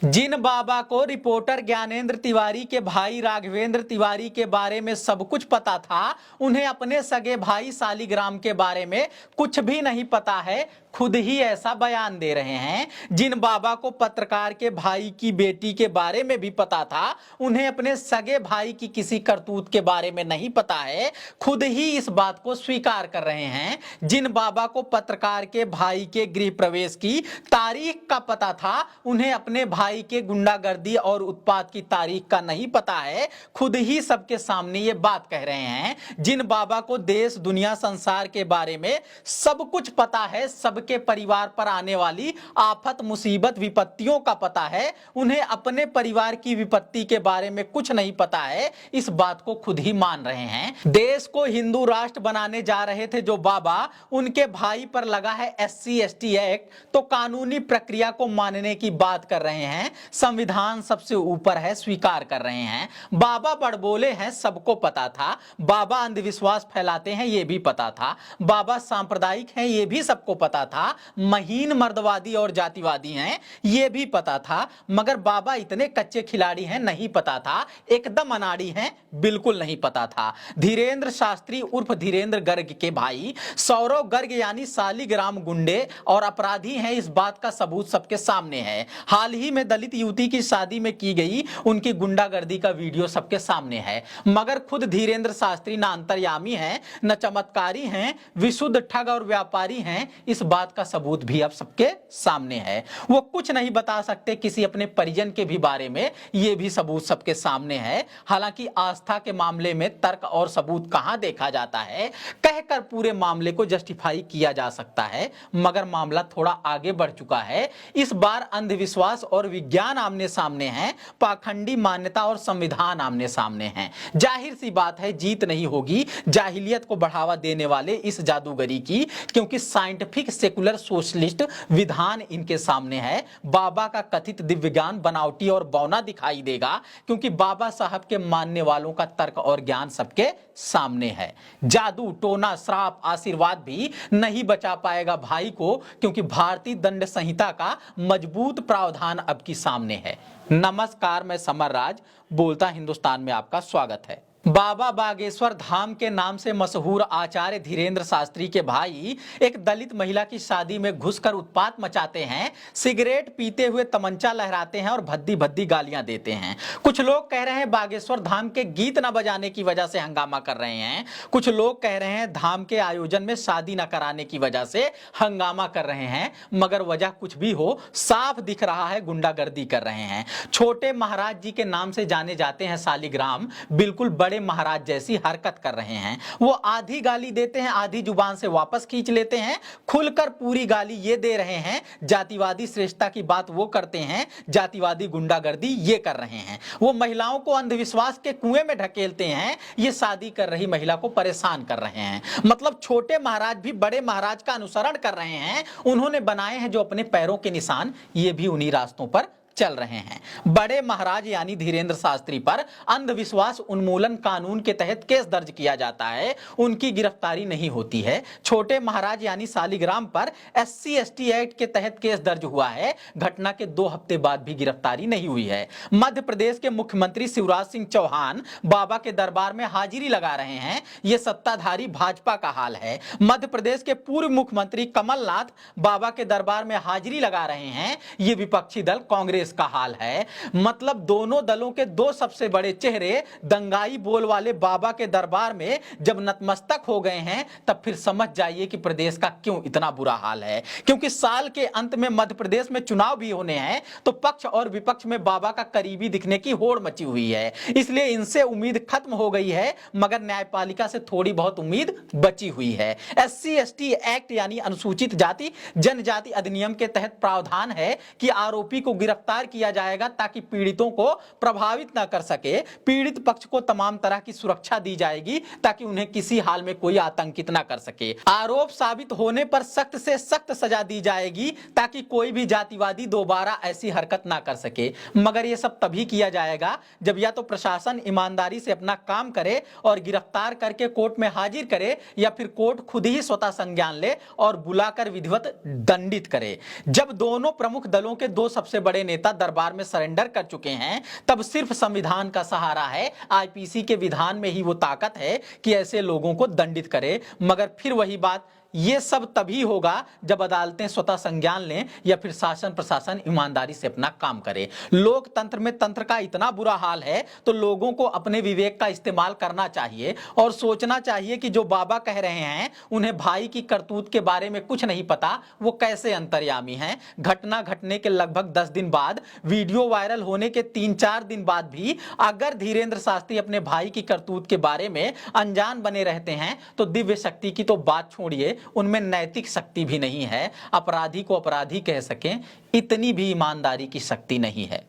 जिन बाबा को रिपोर्टर ज्ञानेंद्र तिवारी के भाई राघवेंद्र तिवारी के बारे में सब कुछ पता था, उन्हें अपने सगे भाई सालिग्राम के बारे में कुछ भी नहीं पता है, खुद ही ऐसा बयान दे रहे हैं। जिन बाबा को पत्रकार के भाई की बेटी के बारे में भी पता था, उन्हें अपने सगे भाई की किसी करतूत के बारे में नहीं पता है, खुद ही इस बात को स्वीकार कर रहे हैं। जिन बाबा को पत्रकार के भाई के गृह प्रवेश की तारीख का पता था, उन्हें अपने भाई के गुंडागर्दी और उत्पात की तारीख का नहीं पता है, खुद ही सबके सामने ये बात कह रहे हैं। जिन बाबा को देश दुनिया संसार के बारे में सब कुछ पता है, सबके परिवार पर आने वाली आफत मुसीबत विपत्तियों का पता है, उन्हें अपने परिवार की विपत्ति के बारे में कुछ नहीं पता है, इस बात को खुद ही मान रहे हैं। देश को हिंदू राष्ट्र बनाने जा रहे थे जो बाबा, उनके भाई पर लगा है SC/ST एक्ट, तो कानूनी प्रक्रिया को मानने की बात कर रहे हैं। संविधान सबसे ऊपर है, स्वीकार कर रहे हैं। बाबा बड़बोले हैं, सबको पता था। बाबा अंधविश्वास फैलाते हैं, ये भी पता था। बाबा सांप्रदायिक हैं, ये भी सबको पता था। महीन मर्दवादी और जातिवादी हैं, ये भी पता था। मगर बाबा इतने कच्चे खिलाड़ी हैं, नहीं पता था। एकदम अनाड़ी हैं, बिल्कुल नहीं पता था। धीरेंद्र शास्त्री उर्फ धीरेंद्र गर्ग के भाई सौरव गर्ग यानी सालिग्राम गुंडे और अपराधी हैं, इस बात का सबूत सबके सामने है। हाल ही में दलित युवती की शादी में की गई उनकी गुंडागर्दी का वीडियो सबके सामने है। मगर खुद धीरेंद्र शास्त्री न अंतर्यामी हैं, न चमत्कारी हैं, विशुद्ध ठग और व्यापारी हैं, इस बात का सबूत भी अब सबके सामने है। वो कुछ नहीं बता सकते किसी अपने परिजन के भी बारे में, ये भी सबूत सबके सामने है। हालांकि आस्था के मामले में तर्क और सबूत कहां देखा जाता है, कहकर पूरे मामले को जस्टिफाई किया जा सकता है, मगर मामला थोड़ा आगे बढ़ चुका है। इस बार अंधविश्वास और विज्ञान आमने सामने हैं, पाखंडी मान्यता और संविधान आमने सामने हैं। जाहिर सी बात है, जीत नहीं होगी जाहिलियत को बढ़ावा देने वाले इस जादूगरी की, क्योंकि साइंटिफिक सेकुलर सोशलिस्ट विधान इनके सामने है। बाबा का कथित दिव्य ज्ञान बनावटी और बौना दिखाई देगा, क्योंकि बाबा साहब के मानने वालों का तर्क और ज्ञान सबके सामने है। जादू, टोना, श्राप, आशीर्वाद भी नहीं बचा पाएगा भाई को, क्योंकि भारतीय दंड संहिता का मजबूत प्रावधान अब की सामने है। नमस्कार, मैं समर राज बोलता हिंदुस्तान में आपका स्वागत है। बाबा बागेश्वर धाम के नाम से मशहूर आचार्य धीरेंद्र शास्त्री के भाई एक दलित महिला की शादी में घुसकर उत्पात मचाते हैं, सिगरेट पीते हुए तमंचा लहराते हैं और भद्दी भद्दी गालियां देते हैं। कुछ लोग कह रहे हैं बागेश्वर धाम के गीत न बजाने की वजह से हंगामा कर रहे हैं, कुछ लोग कह रहे हैं धाम के आयोजन में शादी न कराने की वजह से हंगामा कर रहे हैं। मगर वजह कुछ भी हो, साफ दिख रहा है गुंडागर्दी कर रहे हैं। छोटे महाराज जी के नाम से जाने जाते हैं सालिग्राम, बिल्कुल बड़े महाराज जैसी हरकत कर रहे हैं। वो आधी गाली देते हैं, आधी जुबान से वापस खींच लेते हैं, खुलकर पूरी गाली ये दे रहे हैं। जातिवादी श्रेष्ठता की बात वो करते हैं, जातिवादी गुंडागर्दी ये कर रहे हैं। वो महिलाओं को अंधविश्वास के कुएं में ढकेलते हैं, ये शादी कर रही महिला को परेशान कर रहे हैं। मतलब छोटे महाराज भी बड़े महाराज का अनुसरण कर रहे हैं। उन्होंने बनाए हैं जो अपने पैरों के निशान, ये भी उन्हीं रास्तों पर चल रहे हैं। बड़े महाराज यानी धीरेंद्र शास्त्री पर अंधविश्वास उन्मूलन कानून के तहत केस दर्ज किया जाता है, उनकी गिरफ्तारी नहीं होती है। छोटे महाराज यानी सालिग्राम पर SC/ST एक्ट के तहत केस दर्ज हुआ है, घटना के 2 हफ्ते बाद भी गिरफ्तारी नहीं हुई है। मध्य प्रदेश के मुख्यमंत्री शिवराज सिंह चौहान बाबा के दरबार में हाजिरी लगा रहे हैं, यह सत्ताधारी भाजपा का हाल है। मध्य प्रदेश के पूर्व मुख्यमंत्री कमलनाथ बाबा के दरबार में हाजिरी लगा रहे हैं, यह विपक्षी दल कांग्रेस का हाल है। मतलब दोनों दलों के 2 सबसे बड़े चेहरे दंगाई बोल वाले बाबा के दरबार में जब नतमस्तक हो गए हैं, तब फिर समझ जाइए कि प्रदेश का क्यों इतना बुरा हाल है। क्योंकि साल के अंत में मध्य प्रदेश में चुनाव भी होने हैं, तो पक्ष और विपक्ष में बाबा का करीबी दिखने की होड़ मची हुई है। इसलिए इनसे उम्मीद खत्म हो गई है, मगर न्यायपालिका से थोड़ी बहुत उम्मीद बची हुई है। SC/ST एक्ट यानी अनुसूचित जाति जनजाति अधिनियम के तहत प्रावधान है कि आरोपी को गिरफ्तार किया जाएगा, ताकि पीड़ितों को प्रभावित न कर सके। पीड़ित पक्ष को तमाम तरह की सुरक्षा दी जाएगी, ताकि उन्हें किसी हाल में कोई आतंकित न कर सके। आरोप साबित होने पर सख्त से सख्त सजा दी जाएगी, ताकि कोई भी जातिवादी दोबारा ऐसी हरकत ना कर सके। मगर यह सब तभी किया जाएगा जब या तो प्रशासन ईमानदारी से अपना काम करे और गिरफ्तार करके कोर्ट में हाजिर करे, या फिर कोर्ट खुद ही स्वतः संज्ञान ले और बुलाकर विधिवत दंडित करे। जब दोनों प्रमुख दलों के 2 सबसे बड़े नेता नेता दरबार में सरेंडर कर चुके हैं, तब सिर्फ संविधान का सहारा है, आईपीसी के विधान में ही वो ताकत है कि ऐसे लोगों को दंडित करे। मगर फिर वही बात, ये सब तभी होगा जब अदालतें स्वतः संज्ञान लें या फिर शासन प्रशासन ईमानदारी से अपना काम करे। लोकतंत्र में तंत्र का इतना बुरा हाल है तो लोगों को अपने विवेक का इस्तेमाल करना चाहिए और सोचना चाहिए कि जो बाबा कह रहे हैं उन्हें भाई की करतूत के बारे में कुछ नहीं पता, वो कैसे अंतर्यामी हैं। घटना घटने के लगभग 10 दिन बाद, वीडियो वायरल होने के 3-4 दिन बाद भी अगर धीरेन्द्र शास्त्री अपने भाई की करतूत के बारे में अनजान बने रहते हैं तो दिव्य शक्ति की तो बात छोड़िए, उनमें नैतिक शक्ति भी नहीं है। अपराधी को अपराधी कह सकें इतनी भी ईमानदारी की शक्ति नहीं है।